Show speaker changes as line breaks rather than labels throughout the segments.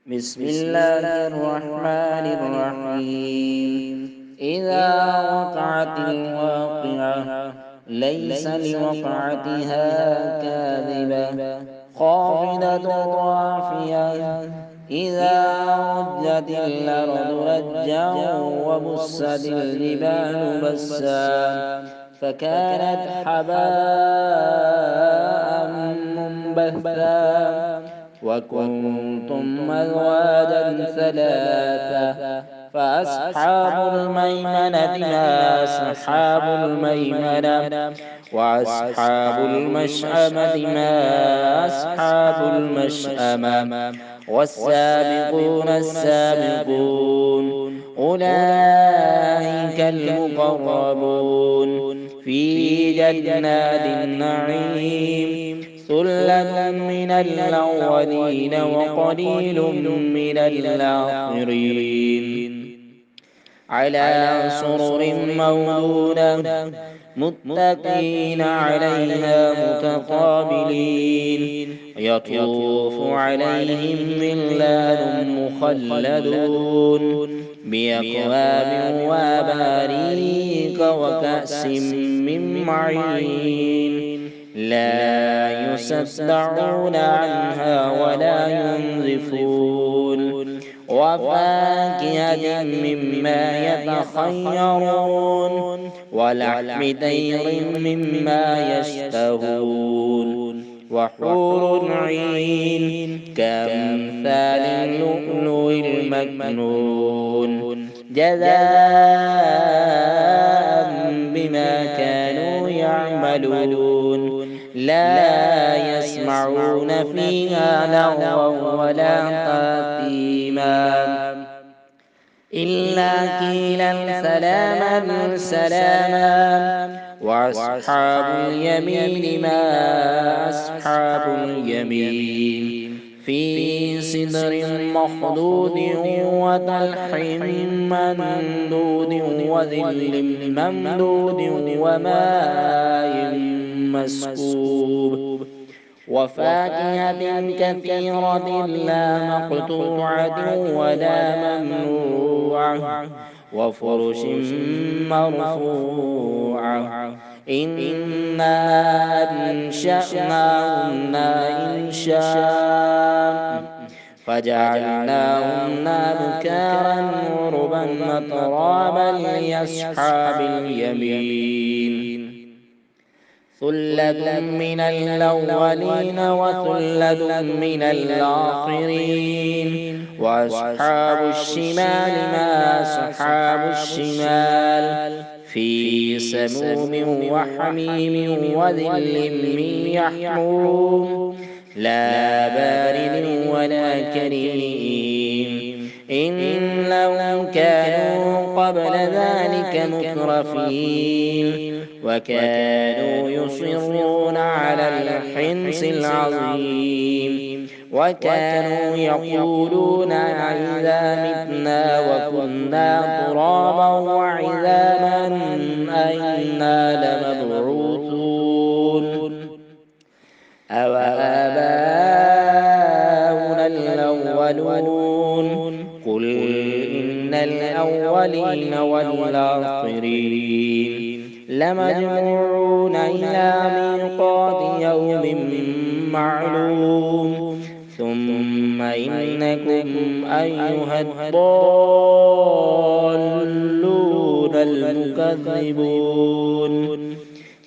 بسم الله الرحمن الرحيم. إذا وقعت الواقعة ليس لوقعتها كاذبة خافضة رافية إذا رجت الأرض رجا وبست الجبال بسا فكانت حباء منبثا وكنتم أزواجا ثلاثة فأصحاب الميمنة ما أصحاب الميمنة وأصحاب المشأمة ما أصحاب المشأمة والسابقون السابقون أولئك المقربون في جنات النعيم ثلة من الأولين وقليل من الآخرين على سرر موضونة متكئين عليها متقابلين يطوف عليهم ولدان مخلدون بأكواب وأباريق وكأس من معين لا يصدعون عنها ولا ينزفون وفاكهة مما يتخيرون ولحم طير مما يشتهون وحور عين كأمثال اللؤلؤ المكنون جزاء بما كانوا يعملون لا يسمعون فيها لغوا ولا تأثيما إلا قيلا سلاما سلاما وأصحاب اليمين ما أصحاب اليمين في سدر مخضود وطلح ممدود وظل ممدود وماء مسكوب وفاكهة كثيرة لا مقطوعة ولا ممنوعة وفرش مرفوعة إنا أنشأناهن إنشاء فجعلناهن أبكارا عربا أترابا لأصحاب اليمين ثلة من الأولين وثلة من الآخرين وأصحاب الشمال ما أصحاب الشمال في سموم وحميم وذل من يحموم لا بارد ولا كريم إنهم كانوا قبل ذلك مترفين وكانوا يصرون على الحنث العظيم وكانوا يقولون أإذا متنا وكنا ترابا وعظاما أإنا لمبعوثون أوآباؤنا الأولون قل إن الأولين والآخرين لمجموعون إلى ميقات يوم معلوم ثم إنكم أيها الضالون المكذبون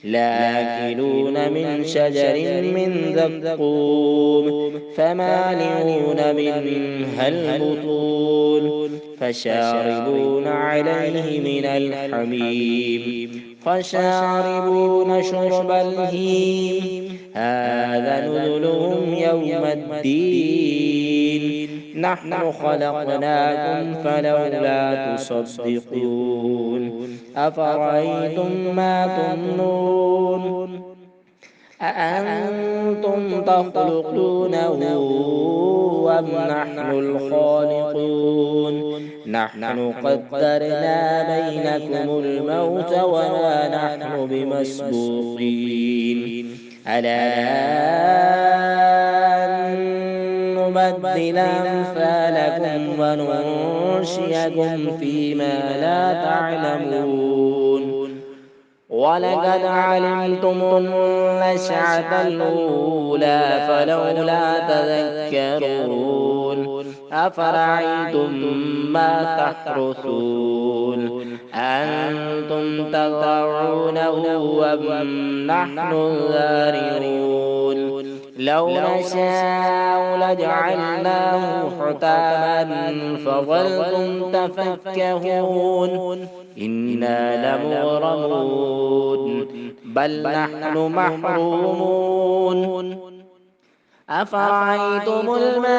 لآكلون من شجر من زقوم فمالئون منها البطون فشاربون عليه من الحميم فشاربون شرب الهيم هذا نزلهم يوم الدين نحن خلقناكم فلولا تصدقون أفرأيتم ما تمنون أأنتم تخلقونه أم نحن الخالقون نحن قدرنا بينكم الموت وما نحن بمسبوقين على أن نبدل أمثالكم وننشئكم فيما لا تعلمون ولقد علمتم النشأة الأولى فلولا تذكرون أفرأيتم ما تحرثون أنتم تزرعونه أم نحن الزارعون لو نشاء لجعلناه حطاما فظلتم تفكهون إنا لمغرمون بل نحن محرومون أفرأيتم الماء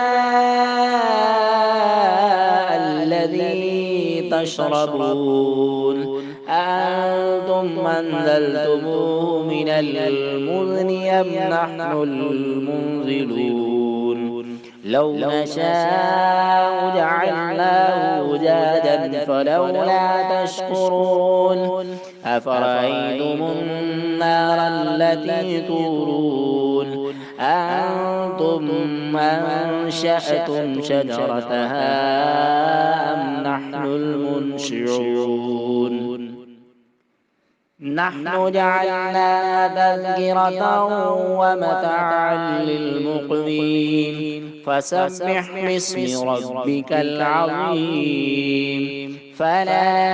الذي تشربون أأنتم أنزلتموه من المزن أم نحن المنزلون لو نشاء جعلناه أجاجا فلولا تشكرون أفرأيتم النار التي تورون أأنتم أنشأتم شجرتها أم نحن المنشئون نحن جعلناها تذكرة ومتاعا للمقوين فسبح باسم ربك العظيم فلا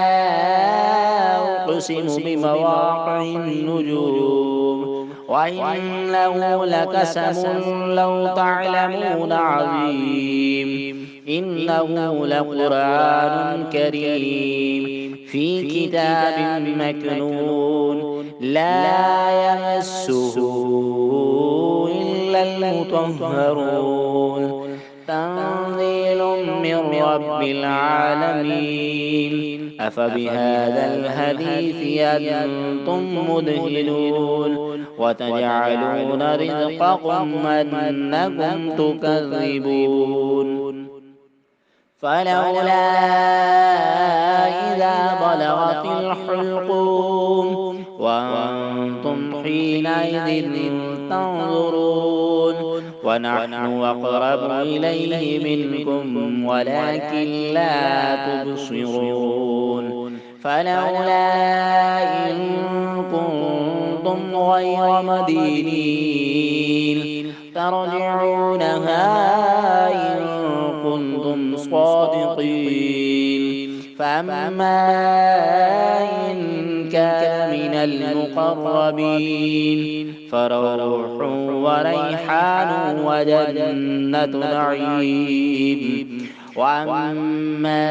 أقسم بمواقع النجوم وإنه لقسم لو تعلمون عظيم إنه لقرآن كريم في كتاب مكنون لا يمسه إلا المطهرون تنزيل من رب العالمين أفبهذا الحديث أنتم مدهنون وتجعلون رزقكم أنكم تكذبون فلولا إذا بلغت الحلقوم وأنتم حينئذ تنظرون ونحن أقرب إليه منكم ولكن لا تبصرون فلولا إن كنتم غير مدينين ترجعونها إن كنتم صادقين فأما إن كان من المقربين فروح وريحان وجنة نعيم وأما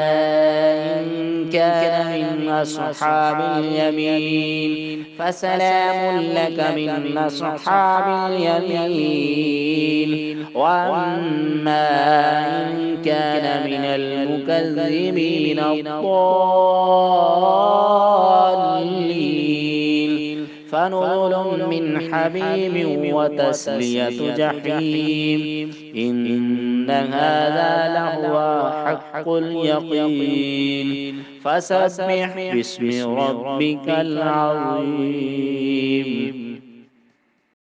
إن كان من أصحاب اليمين فسلام لك من أصحاب اليمين وأما إن كان من المكذبين الضالين فنزل من حميم وتسلية جحيم إن هذا لهو حق اليقين فسبح باسم ربك العظيم